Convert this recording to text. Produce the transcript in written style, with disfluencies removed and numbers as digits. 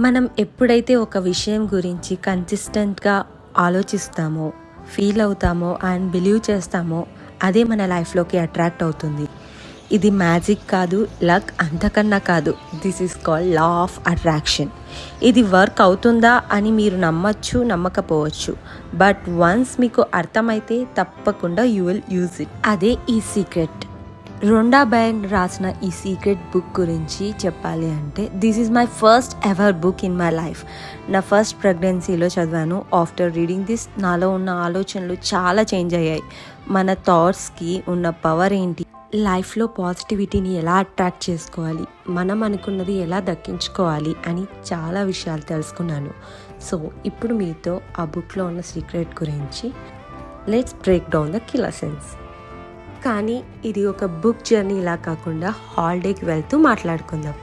మనం ఎప్పుడైతే ఒక విషయం గురించి కన్సిస్టెంట్గా ఆలోచిస్తామో, ఫీల్ అవుతామో అండ్ బిలీవ్ చేస్తామో అదే మన లైఫ్లోకి అట్రాక్ట్ అవుతుంది. ఇది మ్యాజిక్ కాదు, లక్ అంతకన్నా కాదు. This is called law of attraction. ఇది వర్క్ అవుతుందా అని మీరు నమ్మచ్చు, నమ్మకపోవచ్చు. బట్ వన్స్ మీకు అర్థమైతే తప్పకుండా యూ విల్ యూజ్ ఇట్. అదే ఈ సీక్రెట్. రొండా బైర్న్ రాసిన ఈ సీక్రెట్ బుక్ గురించి చెప్పాలి అంటే, this is my first ever book in my life. నా ఫస్ట్ ప్రెగ్నెన్సీలో చదివాను. ఆఫ్టర్ రీడింగ్ దిస్ నాలో ఉన్న ఆలోచనలు చాలా చేంజ్ అయ్యాయి. మన థాట్స్కి ఉన్న పవర్ ఏంటి, లైఫ్లో పాజిటివిటీని ఎలా అట్రాక్ట్ చేసుకోవాలి, మనం అనుకున్నది ఎలా దక్కించుకోవాలి అని చాలా విషయాలు తెలుసుకున్నాను. సో ఇప్పుడు మీతో ఆ బుక్లో ఉన్న సీక్రెట్ గురించి let's break down the key lessons. కానీ ఇది ఒక బుక్ జర్నీ ఇలా కాకుండా హాలిడేకి వెళ్తూ మాట్లాడుకుందాం.